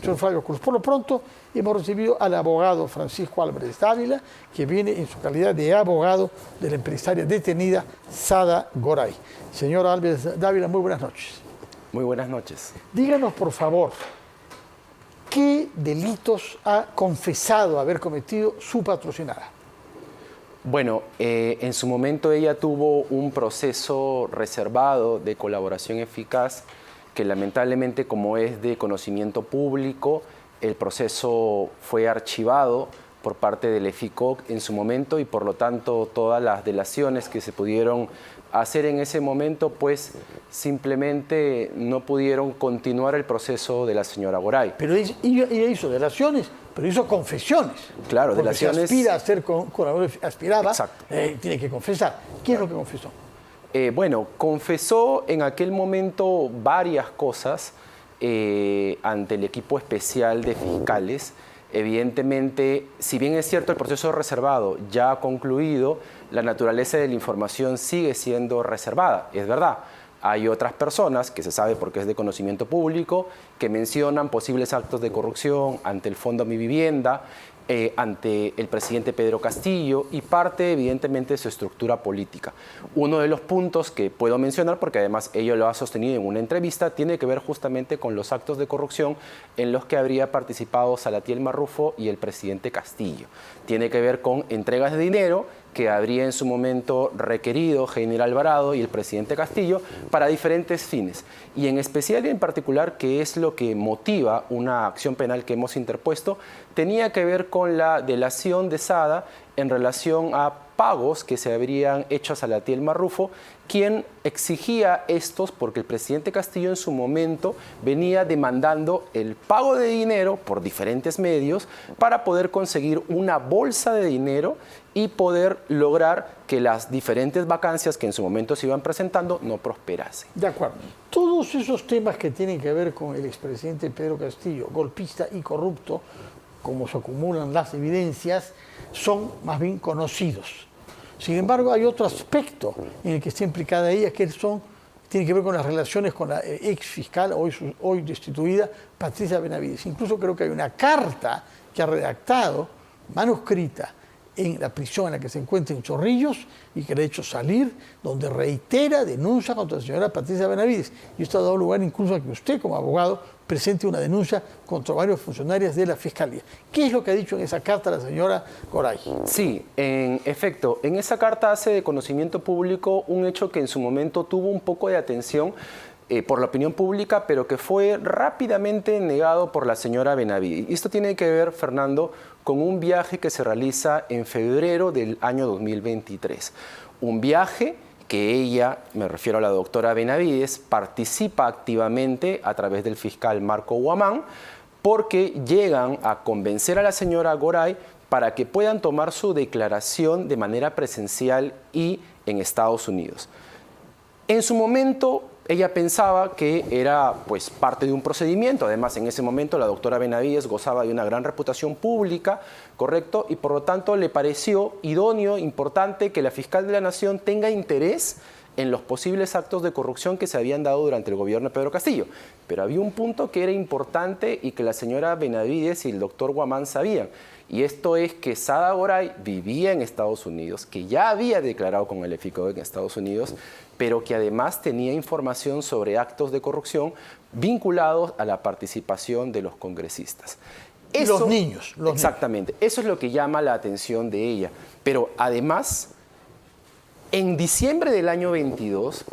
Señor Flavio Cruz. Por lo pronto hemos recibido al abogado Francisco Álvarez Dávila, que viene en su calidad de abogado de la empresaria detenida Sada Goray. Señor Álvarez Dávila, muy buenas noches. Muy buenas noches. Díganos, por favor, ¿qué delitos ha confesado haber cometido su patrocinada? Bueno, en su momento ella tuvo un proceso reservado de colaboración eficaz que lamentablemente, como es de conocimiento público, el proceso fue archivado por parte del EFICOC en su momento y por lo tanto todas las delaciones que se pudieron hacer en ese momento pues simplemente no pudieron continuar el proceso de la señora Goray. Pero ella hizo delaciones, pero hizo confesiones. Claro, porque delaciones. Si aspira a ser colaborador, aspiraba, tiene que confesar. ¿Qué es lo que confesó? Bueno, confesó en aquel momento varias cosas ante el equipo especial de fiscales. Evidentemente, si bien es cierto el proceso reservado ya ha concluido, la naturaleza de la información sigue siendo reservada, es verdad. Hay otras personas, que se sabe porque es de conocimiento público, que mencionan posibles actos de corrupción ante el Fondo Mi Vivienda, ante el presidente Pedro Castillo y parte evidentemente de su estructura política. Uno de los puntos que puedo mencionar, porque además ella lo ha sostenido en una entrevista, tiene que ver justamente con los actos de corrupción en los que habría participado Salatiel Marrufo y el presidente Castillo. Tiene que ver con entregas de dinero que habría en su momento requerido General Alvarado y el presidente Castillo para diferentes fines. Y en especial y en particular, que es lo que motiva una acción penal que hemos interpuesto, tenía que ver con la delación de Sada en relación a pagos que se habrían hecho a Salatiel Marrufo, quien exigía estos porque el presidente Castillo en su momento venía demandando el pago de dinero por diferentes medios para poder conseguir una bolsa de dinero y poder lograr que las diferentes vacancias que en su momento se iban presentando no prosperasen. De acuerdo. Todos esos temas que tienen que ver con el expresidente Pedro Castillo, golpista y corrupto, como se acumulan las evidencias, son más bien conocidos. Sin embargo, hay otro aspecto en el que está implicada ella, que tiene que ver con las relaciones con la ex fiscal, hoy destituida, Patricia Benavides. Incluso creo que hay una carta que ha redactado, manuscrita, en la prisión en la que se encuentra en Chorrillos y que le ha hecho salir, donde reitera denuncia contra la señora Patricia Benavides. Y esto ha dado lugar incluso a que usted, como abogado, presente una denuncia contra varios funcionarios de la Fiscalía. ¿Qué es lo que ha dicho en esa carta la señora Goray? Sí, en efecto, en esa carta hace de conocimiento público un hecho que en su momento tuvo un poco de atención por la opinión pública, pero que fue rápidamente negado por la señora Benavides. Y esto tiene que ver, Fernando, con un viaje que se realiza en febrero del año 2023. Un viaje que ella, me refiero a la doctora Benavides, participa activamente a través del fiscal Marco Guamán, porque llegan a convencer a la señora Goray para que puedan tomar su declaración de manera presencial y en Estados Unidos. En su momento, ella pensaba que era pues parte de un procedimiento. Además, en ese momento la doctora Benavides gozaba de una gran reputación pública, ¿correcto? Y por lo tanto le pareció idóneo, importante, que la fiscal de la Nación tenga interés en los posibles actos de corrupción que se habían dado durante el gobierno de Pedro Castillo. Pero había un punto que era importante y que la señora Benavides y el doctor Guamán sabían. Y esto es que Sada Goray vivía en Estados Unidos, que ya había declarado con el EFICOC en Estados Unidos, pero que además tenía información sobre actos de corrupción vinculados a la participación de los congresistas. Eso, los niños. Exactamente. Eso es lo que llama la atención de ella. Pero además, en diciembre del año 22,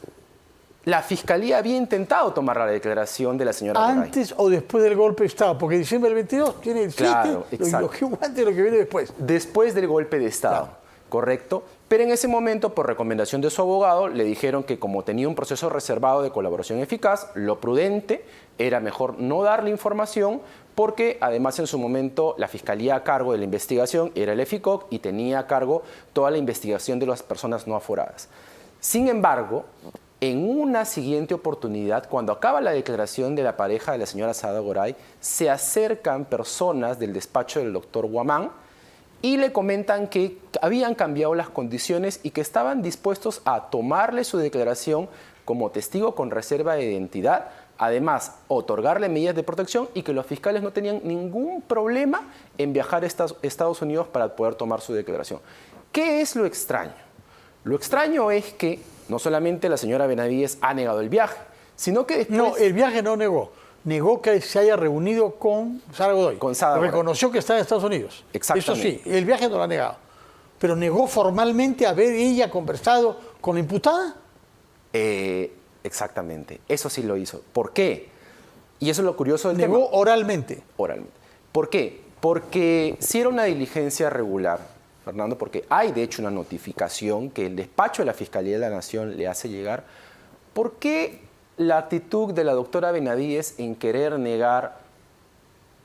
la Fiscalía había intentado tomar la declaración de la señora Goray. ¿Antes o después del golpe de Estado? Porque diciembre del 22 tiene el 7, claro, lo que antes lo que viene después. Después del golpe de Estado, claro. Correcto. Pero en ese momento, por recomendación de su abogado, le dijeron que como tenía un proceso reservado de colaboración eficaz, lo prudente era mejor no darle información porque además en su momento la Fiscalía a cargo de la investigación era el EFICOC y tenía a cargo toda la investigación de las personas no aforadas. Sin embargo, en una siguiente oportunidad, cuando acaba la declaración de la pareja de la señora Sada Goray, se acercan personas del despacho del doctor Guamán y le comentan que habían cambiado las condiciones y que estaban dispuestos a tomarle su declaración como testigo con reserva de identidad Además, otorgarle medidas de protección y que los fiscales no tenían ningún problema en viajar a Estados Unidos para poder tomar su declaración. ¿Qué es lo extraño? Lo extraño es que no solamente la señora Benavides ha negado el viaje, sino que después... No, el viaje no negó. Negó que se haya reunido con Sara Godoy. Con Sara Godoy. Reconoció que está en Estados Unidos. Exactamente. Eso sí, el viaje no lo ha negado. Pero negó formalmente haber ella conversado con la imputada. Exactamente, eso sí lo hizo. ¿Por qué? Y eso es lo curioso del tema. Negó oralmente. Oralmente. ¿Por qué? Porque si era una diligencia regular, Fernando, porque hay de hecho una notificación que el despacho de la Fiscalía de la Nación le hace llegar. ¿Por qué la actitud de la doctora Benavides en querer negar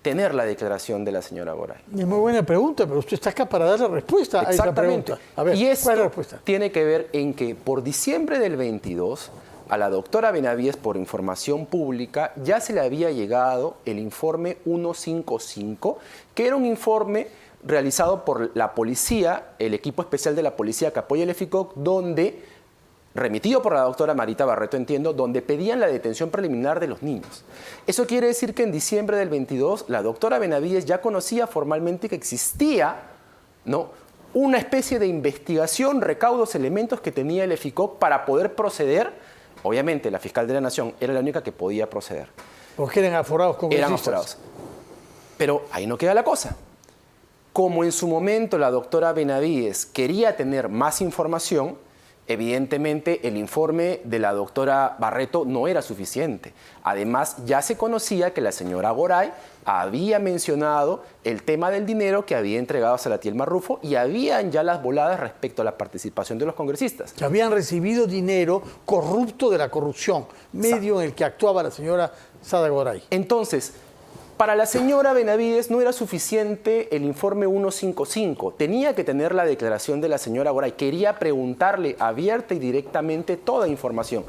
tener la declaración de la señora Goray? Es muy buena pregunta, pero usted está acá para darle respuesta a esa pregunta. A ver, y esto ¿cuál es la respuesta? Tiene que ver en que por diciembre del 22, a la doctora Benavides, por información pública, ya se le había llegado el informe 155, que era un informe realizado por la policía, el equipo especial de la policía que apoya el EFICOC, donde, remitido por la doctora Marita Barreto, entiendo, donde pedían la detención preliminar de los niños. Eso quiere decir que en diciembre del 22, la doctora Benavides ya conocía formalmente que existía, ¿no?, una especie de investigación, recaudos, elementos que tenía el EFICOC para poder proceder. Obviamente, la fiscal de la Nación era la única que podía proceder. Porque eran aforados congresistas. Eran aforados. Pero ahí no queda la cosa. Como en su momento la doctora Benavides quería tener más información, evidentemente el informe de la doctora Barreto no era suficiente. Además, ya se conocía que la señora Goray había mencionado el tema del dinero que había entregado a Salatiel Marrufo y habían ya las voladas respecto a la participación de los congresistas. Que habían recibido dinero corrupto de la corrupción, medio en el que actuaba la señora Sara Goray. Entonces, para la señora Benavides no era suficiente el informe 155, tenía que tener la declaración de la señora Goray. Quería preguntarle abierta y directamente toda información.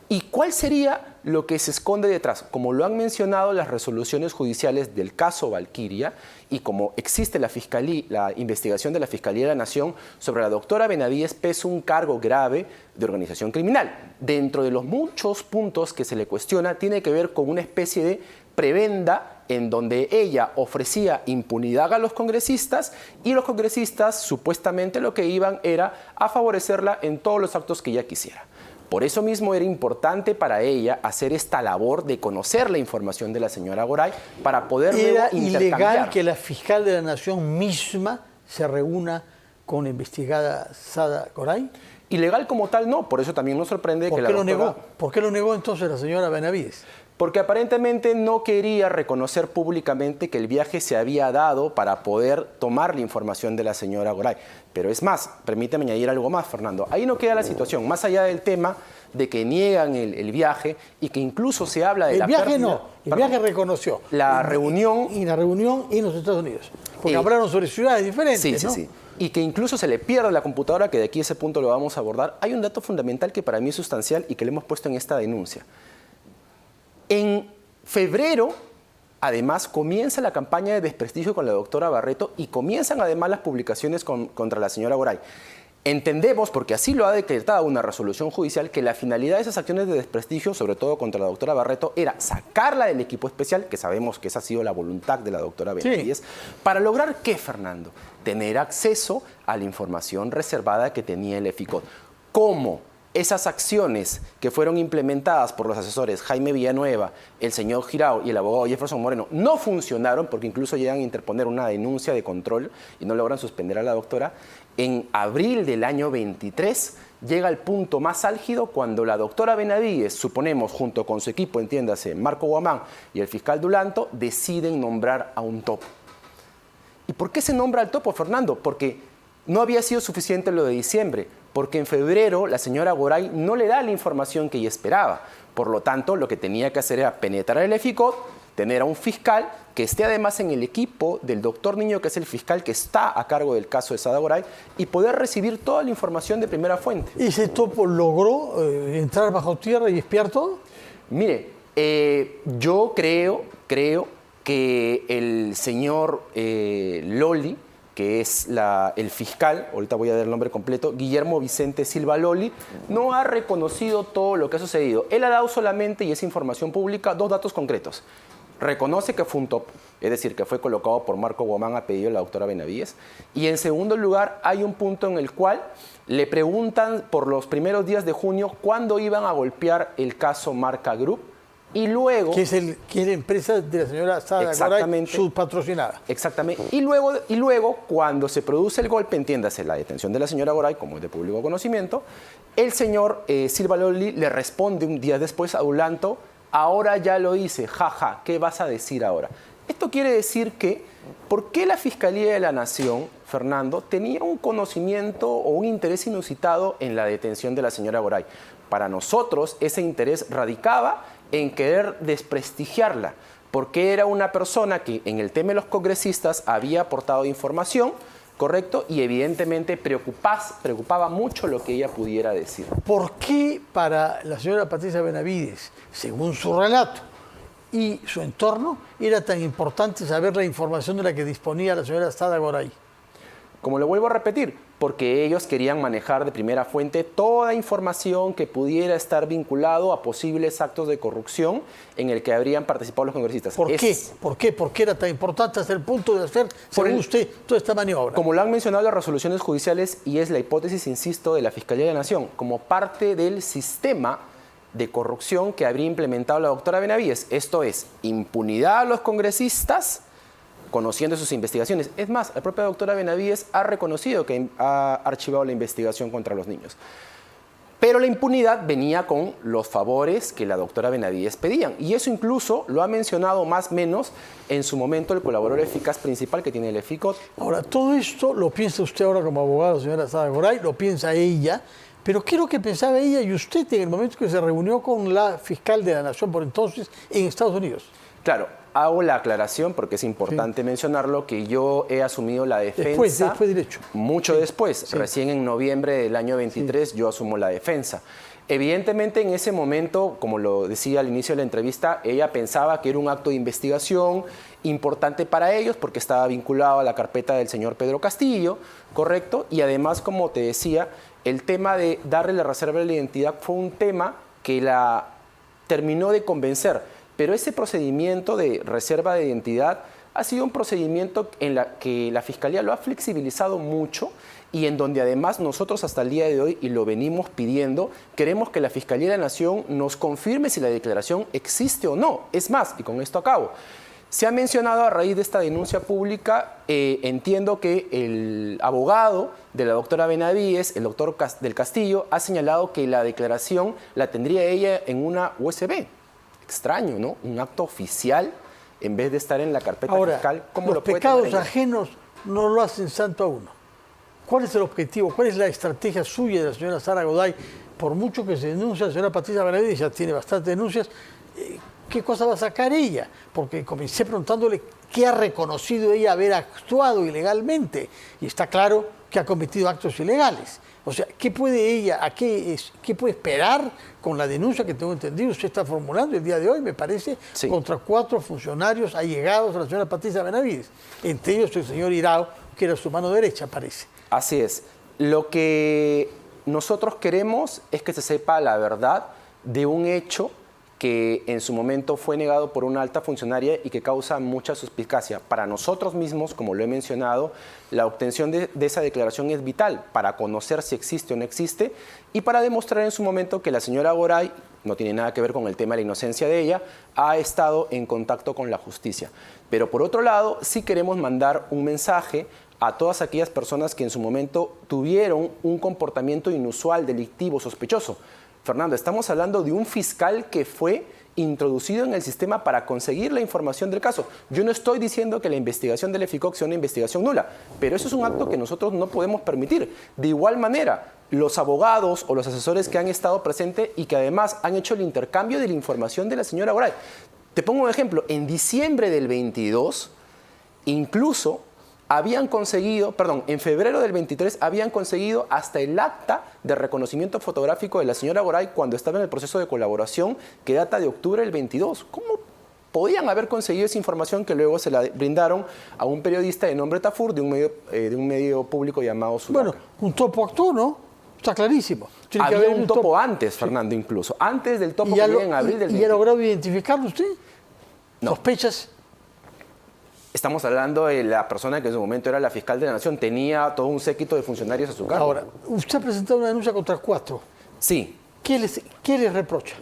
¿Y cuál sería lo que se esconde detrás? Como lo han mencionado las resoluciones judiciales del caso Valquiria y como existe la investigación de la Fiscalía de la Nación sobre la doctora Benavides, pesa un cargo grave de organización criminal. Dentro de los muchos puntos que se le cuestiona, tiene que ver con una especie de prebenda en donde ella ofrecía impunidad a los congresistas y los congresistas supuestamente lo que iban era a favorecerla en todos los actos que ella quisiera. Por eso mismo era importante para ella hacer esta labor de conocer la información de la señora Goray para poder ¿Era intercambiar. ilegal que la fiscal de la Nación misma se reúna con la investigada Sara Goray? Ilegal como tal no, por eso también nos sorprende que la doctora... negó? ¿Por qué lo negó entonces la señora Benavides? Porque aparentemente no quería reconocer públicamente que el viaje se había dado para poder tomar la información de la señora Goray. Pero es más, permíteme añadir algo más, Fernando. Ahí no queda la situación, más allá del tema de que niegan el viaje y que incluso se habla de la pérdida... El viaje no, el viaje reconoció. La reunión... Y la reunión en los Estados Unidos. Porque hablaron sobre ciudades diferentes, sí, ¿no? Sí. Y que incluso se le pierde la computadora, que de aquí a ese punto lo vamos a abordar. Hay un dato fundamental que para mí es sustancial y que le hemos puesto en esta denuncia. En febrero, además, comienza la campaña de desprestigio con la doctora Barreto y comienzan además las publicaciones contra la señora Goray. Entendemos, porque así lo ha decretado una resolución judicial, que la finalidad de esas acciones de desprestigio, sobre todo contra la doctora Barreto, era sacarla del equipo especial, que sabemos que esa ha sido la voluntad de la doctora Benavides, sí. ¿Para lograr qué, Fernando? Tener acceso a la información reservada que tenía el EFICOC. ¿Cómo? Esas acciones que fueron implementadas por los asesores Jaime Villanueva, el señor Girao y el abogado Jefferson Moreno no funcionaron porque incluso llegan a interponer una denuncia de control y no logran suspender a la doctora. En abril del año 23 llega el punto más álgido cuando la doctora Benavides, suponemos junto con su equipo, entiéndase, Marco Guamán y el fiscal Dulanto, deciden nombrar a un topo. ¿Y por qué se nombra al topo, Fernando? Porque no había sido suficiente lo de diciembre, porque en febrero la señora Goray no le da la información que ella esperaba. Por lo tanto, lo que tenía que hacer era penetrar el EFICOC, tener a un fiscal que esté además en el equipo del doctor Niño, que es el fiscal que está a cargo del caso de Sara Goray, y poder recibir toda la información de primera fuente. ¿Y ese topo logró entrar bajo tierra y espiar todo? Mire, yo creo que el señor Loli que es el fiscal, ahorita voy a dar el nombre completo, Guillermo Vicente Silva Lolli, no ha reconocido todo lo que ha sucedido. Él ha dado solamente, y es información pública, 2 datos concretos. Reconoce que fue un top, es decir, que fue colocado por Marco Guamán a pedido de la doctora Benavides. Y en segundo lugar, hay un punto en el cual le preguntan por los primeros días de junio cuándo iban a golpear el caso Marca Group. Y luego... Que es la empresa de la señora Sada Goray, subpatrocinada. Exactamente. Y luego, cuando se produce el golpe, entiéndase, la detención de la señora Goray, como es de público conocimiento, el señor Silva Lolli le responde un día después adulando: ahora ya lo hice, jaja, ¿qué vas a decir ahora? Esto quiere decir que, ¿por qué la Fiscalía de la Nación, Fernando, tenía un conocimiento o un interés inusitado en la detención de la señora Goray? Para nosotros, ese interés radicaba en querer desprestigiarla, porque era una persona que en el tema de los congresistas había aportado información, ¿correcto? Y evidentemente preocupaba mucho lo que ella pudiera decir. ¿Por qué para la señora Patricia Benavides, según su relato y su entorno, era tan importante saber la información de la que disponía la señora Sada Goray? Como lo vuelvo a repetir, porque ellos querían manejar de primera fuente toda información que pudiera estar vinculado a posibles actos de corrupción en el que habrían participado los congresistas. ¿Por qué? ¿Por qué? ¿Por qué era tan importante hasta el punto de hacer, según usted, toda esta maniobra? Como lo han mencionado las resoluciones judiciales, y es la hipótesis, insisto, de la Fiscalía de la Nación, como parte del sistema de corrupción que habría implementado la doctora Benavides. Esto es, impunidad a los congresistas, conociendo sus investigaciones. Es más, la propia doctora Benavides ha reconocido que ha archivado la investigación contra los niños. Pero la impunidad venía con los favores que la doctora Benavides pedían. Y eso incluso lo ha mencionado más o menos en su momento el colaborador eficaz principal que tiene el EFICOT. Ahora, todo esto lo piensa usted ahora como abogado, señora Sada Goray, lo piensa ella, pero ¿qué es lo que pensaba ella y usted en el momento que se reunió con la fiscal de la Nación por entonces en Estados Unidos? Claro, hago la aclaración porque es importante mencionarlo, que yo he asumido la defensa después del hecho. Mucho después, recién en noviembre del año 23 yo asumo la defensa. Evidentemente en ese momento, como lo decía al inicio de la entrevista, ella pensaba que era un acto de investigación importante para ellos porque estaba vinculado a la carpeta del señor Pedro Castillo, ¿correcto? Y además, como te decía, el tema de darle la reserva de la identidad fue un tema que la terminó de convencer. Pero ese procedimiento de reserva de identidad ha sido un procedimiento en la que la Fiscalía lo ha flexibilizado mucho y en donde además nosotros hasta el día de hoy, y lo venimos pidiendo, queremos que la Fiscalía de la Nación nos confirme si la declaración existe o no. Es más, y con esto acabo, se ha mencionado a raíz de esta denuncia pública, entiendo que el abogado de la doctora Benavides, el doctor del Castillo, ha señalado que la declaración la tendría ella en una USB. Extraño, ¿no? Un acto oficial en vez de estar en la carpeta fiscal. ¿Cómo los pecados ajenos no lo hacen santo a uno. ¿Cuál es el objetivo? ¿Cuál es la estrategia suya de la señora Sada Goray? Por mucho que se denuncie, la señora Patricia Benavides ya tiene bastantes denuncias. ¿Qué cosa va a sacar ella? Porque comencé preguntándole qué ha reconocido ella haber actuado ilegalmente. Y está claro que ha cometido actos ilegales. O sea, ¿qué puede ella, qué puede esperar con la denuncia que tengo entendido usted está formulando el día de hoy, me parece, contra 4 funcionarios allegados a la señora Patricia Benavides? Entre ellos el señor Irao, que era su mano derecha, parece. Así es. Lo que nosotros queremos es que se sepa la verdad de un hecho que en su momento fue negado por una alta funcionaria y que causa mucha suspicacia. Para nosotros mismos, como lo he mencionado, la obtención de esa declaración es vital para conocer si existe o no existe y para demostrar en su momento que la señora Goray, no tiene nada que ver con el tema de la inocencia de ella, ha estado en contacto con la justicia. Pero por otro lado, sí queremos mandar un mensaje a todas aquellas personas que en su momento tuvieron un comportamiento inusual, delictivo, sospechoso. Fernando, estamos hablando de un fiscal que fue introducido en el sistema para conseguir la información del caso. Yo no estoy diciendo que la investigación del EFICOC sea una investigación nula, pero eso es un acto que nosotros no podemos permitir. De igual manera, los abogados o los asesores que han estado presentes y que además han hecho el intercambio de la información de la señora Goray. Te pongo un ejemplo. En diciembre del 22, incluso habían conseguido, en febrero del 23 habían conseguido hasta el acta de reconocimiento fotográfico de la señora Goray cuando estaba en el proceso de colaboración que data de octubre del 22. ¿Cómo podían haber conseguido esa información que luego se la brindaron a un periodista de nombre Tafur de un medio público llamado Sudaca. Bueno, un topo actuó, ¿no? Está clarísimo. Tiene que Había haber un topo antes, Fernando, incluso. Antes del topo que llega en abril del 20. ¿Y ha logrado identificarlo usted? No. ¿Sospechas? Estamos hablando de la persona que en su momento era la fiscal de la Nación. Tenía todo un séquito de funcionarios a su cargo. Ahora, usted ha presentado una denuncia contra 4. Sí. ¿Qué les reprocha?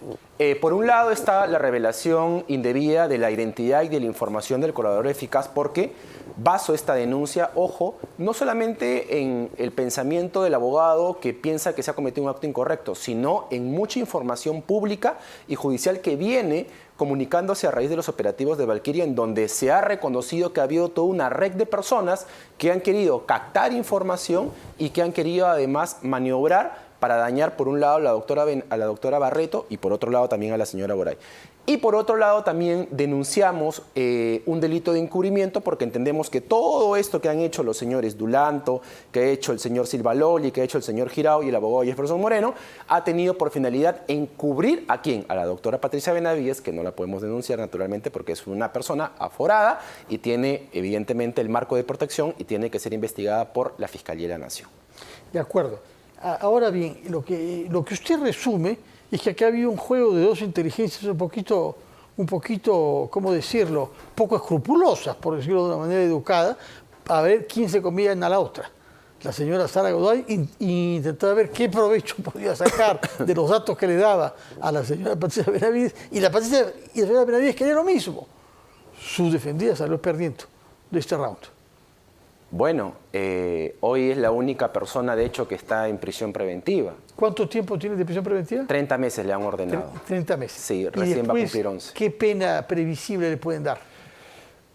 Por un lado está la revelación indebida de la identidad y de la información del colaborador eficaz, porque baso esta denuncia, ojo, no solamente en el pensamiento del abogado que piensa que se ha cometido un acto incorrecto, sino en mucha información pública y judicial que viene comunicándose a raíz de los operativos de Valquiria, en donde se ha reconocido que ha habido toda una red de personas que han querido captar información y que han querido además maniobrar para dañar por un lado a la doctora Barreto y por otro lado también a la señora Goray. Y por otro lado también denunciamos un delito de encubrimiento, porque entendemos que todo esto que han hecho los señores Dulanto, que ha hecho el señor Silva Loli, que ha hecho el señor Girao y el abogado Jefferson Moreno, ha tenido por finalidad encubrir ¿a quién? A la doctora Patricia Benavides, que no la podemos denunciar naturalmente porque es una persona aforada y tiene evidentemente el marco de protección y tiene que ser investigada por la Fiscalía de la Nación. De acuerdo. Ahora bien, lo que usted resume es que acá había un juego de dos inteligencias un poquito, ¿cómo decirlo?, poco escrupulosas, por decirlo de una manera educada, a ver quién se comía a la otra. La señora Sara Godoy intentaba ver qué provecho podía sacar de los datos que le daba a la señora Patricia Benavides, y la señora Benavides quería lo mismo. Su defendida salió perdiendo de este round. Bueno, hoy es la única persona, de hecho, que está en prisión preventiva. ¿Cuánto tiempo tiene de prisión preventiva? 30 meses le han ordenado. 30 meses. Sí, recién va a cumplir 11. ¿Qué pena previsible le pueden dar?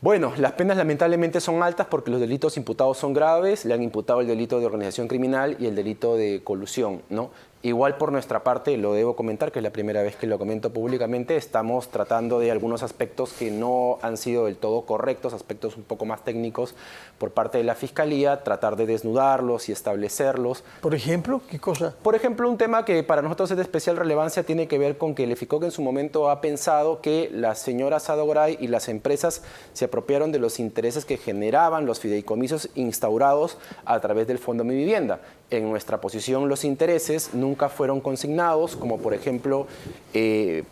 Bueno, las penas lamentablemente son altas porque los delitos imputados son graves. Le han imputado el delito de organización criminal y el delito de colusión, ¿no? Igual por nuestra parte, lo debo comentar, que es la primera vez que lo comento públicamente, estamos tratando de algunos aspectos que no han sido del todo correctos, aspectos un poco más técnicos por parte de la Fiscalía, tratar de desnudarlos y establecerlos. ¿Por ejemplo? ¿Qué cosa? Por ejemplo, un tema que para nosotros es de especial relevancia tiene que ver con que el EFICOC en su momento ha pensado que la señora Sada Goray y las empresas se apropiaron de los intereses que generaban los fideicomisos instaurados a través del Fondo Mi Vivienda. En nuestra posición, los intereses nunca fueron consignados como, por ejemplo,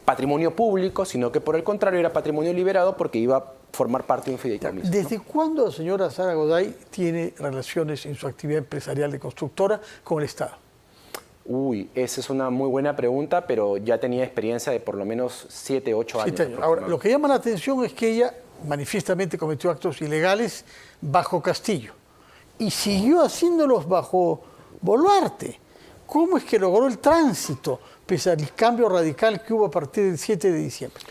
patrimonio público, sino que por el contrario era patrimonio liberado porque iba a formar parte de un fideicomiso. ¿Desde cuándo la señora Sara Godoy tiene relaciones en su actividad empresarial de constructora con el Estado? Uy, esa es una muy buena pregunta, pero ya tenía experiencia de por lo menos 7, 8 años. 7 años. Ahora, lo que llama la atención es que ella manifiestamente cometió actos ilegales bajo Castillo y siguió haciéndolos bajo Boluarte. ¿Cómo es que logró el tránsito pese al cambio radical que hubo a partir del 7 de diciembre?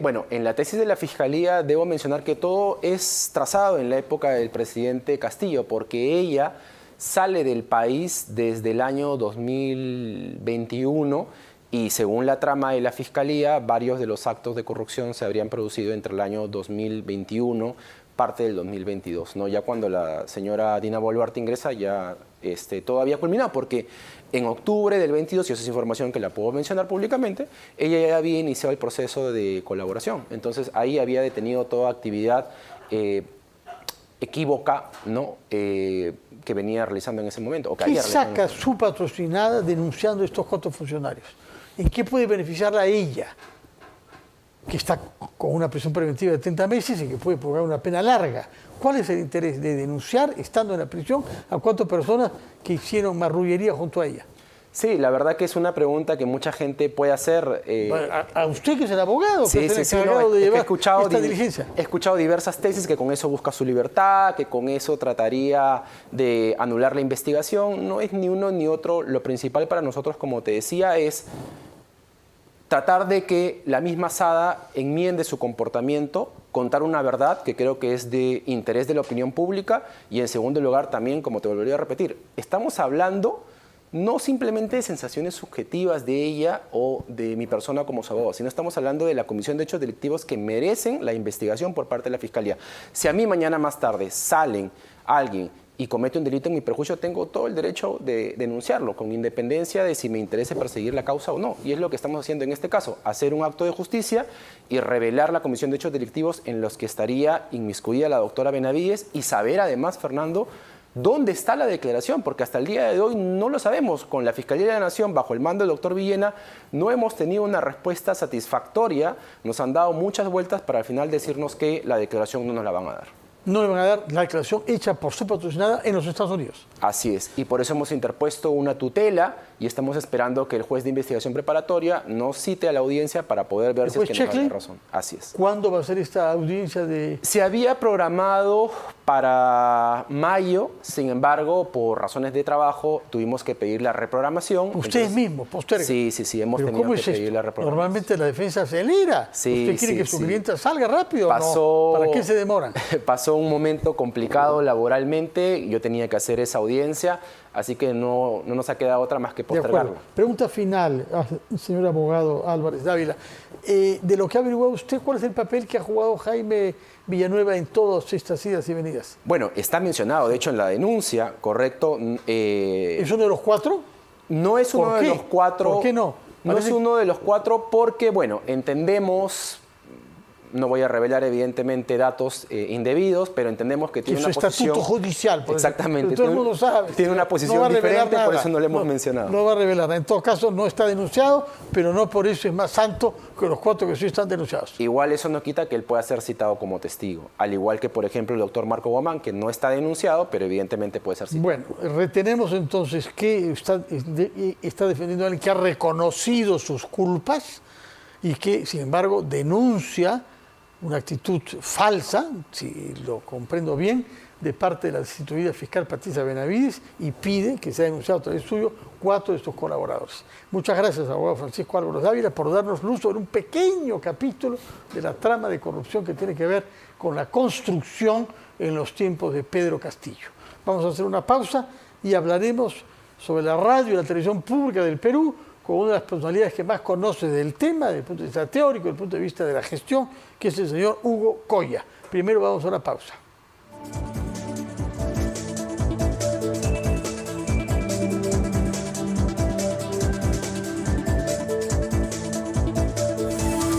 Bueno, en la tesis de la Fiscalía debo mencionar que todo es trazado en la época del presidente Castillo, porque ella sale del país desde el año 2021 y según la trama de la Fiscalía, varios de los actos de corrupción se habrían producido entre el año 2021 parte del 2022, ¿no? Ya cuando la señora Dina Boluarte ingresa ya todo había culminado, porque en octubre del 22, y esa es información que la puedo mencionar públicamente, ella ya había iniciado el proceso de colaboración. Entonces ahí había detenido toda actividad equívoca, ¿no? Que venía realizando en ese momento. O que ¿Qué saca su patrocinada denunciando estos 4 funcionarios? ¿En qué puede beneficiarla a ella, que está con una prisión preventiva de 30 meses y que puede provocar una pena larga? ¿Cuál es el interés de denunciar, estando en la prisión, a 4 personas que hicieron marrullería junto a ella? Sí, la verdad que es una pregunta que mucha gente puede hacer. A usted, que es el abogado, sí, que es el encargado de llevar esta diligencia. He escuchado diversas tesis que con eso busca su libertad, que con eso trataría de anular la investigación. No es ni uno ni otro. Lo principal para nosotros, como te decía, es tratar de que la misma Sada enmiende su comportamiento, contar una verdad que creo que es de interés de la opinión pública y, en segundo lugar, también, como te volvería a repetir, estamos hablando no simplemente de sensaciones subjetivas de ella o de mi persona como su abogado, sino estamos hablando de la comisión de hechos delictivos que merecen la investigación por parte de la Fiscalía. Si a mí mañana más tarde salen alguien y comete un delito en mi perjuicio, tengo todo el derecho de denunciarlo, con independencia de si me interesa perseguir la causa o no. Y es lo que estamos haciendo en este caso, hacer un acto de justicia y revelar la comisión de hechos delictivos en los que estaría inmiscuida la doctora Benavides y saber además, Fernando, ¿dónde está la declaración? Porque hasta el día de hoy no lo sabemos. Con la Fiscalía de la Nación, bajo el mando del doctor Villena, no hemos tenido una respuesta satisfactoria. Nos han dado muchas vueltas para al final decirnos que la declaración no nos la van a dar. No le van a dar la declaración hecha por su patrocinada en los Estados Unidos. Así es. Y por eso hemos interpuesto una tutela y estamos esperando que el juez de investigación preparatoria nos cite a la audiencia para poder ver si es que nos da la razón. Así es. ¿Cuándo va a ser esta audiencia de...? Se había programado para mayo, sin embargo, por razones de trabajo, tuvimos que pedir la reprogramación. ¿Ustedes mismos postergan? Sí, hemos tenido que pedir la reprogramación. Normalmente la defensa acelera. Sí, ¿Usted quiere que su cliente salga rápido o no? ¿Para qué se demoran? Pasó un momento complicado laboralmente, yo tenía que hacer esa audiencia, así que no nos ha quedado otra más que postergarlo. Pregunta final, señor abogado Álvarez Dávila. De lo que ha averiguado usted, ¿cuál es el papel que ha jugado Jaime Villanueva en todas estas idas y venidas? Bueno, está mencionado, de hecho, en la denuncia, correcto. ¿Es uno de los cuatro? No es uno de los cuatro. ¿Por qué no? No es uno de los cuatro porque, bueno, entendemos... No voy a revelar, evidentemente, datos indebidos, pero entendemos que tiene una posición... estatuto judicial. Exactamente. Todo el mundo sabe. Tiene una posición diferente, por eso no lo hemos mencionado. No va a revelar. En todo caso, no está denunciado, pero no por eso es más santo que los cuatro que sí están denunciados. Igual eso no quita que él pueda ser citado como testigo. Al igual que, por ejemplo, el doctor Marco Guamán, que no está denunciado, pero evidentemente puede ser citado. Bueno, retenemos entonces que está defendiendo a alguien que ha reconocido sus culpas y que, sin embargo, denuncia una actitud falsa, si lo comprendo bien, de parte de la destituida fiscal Patricia Benavides y pide que sea denunciado a través suyo 4 de estos colaboradores. Muchas gracias, abogado Francisco Álvarez Dávila, por darnos luz sobre un pequeño capítulo de la trama de corrupción que tiene que ver con la construcción en los tiempos de Pedro Castillo. Vamos a hacer una pausa y hablaremos sobre la radio y la televisión pública del Perú con una de las personalidades que más conoce del tema, desde el punto de vista teórico, desde el punto de vista de la gestión, que es el señor Hugo Coya. Primero vamos a una pausa.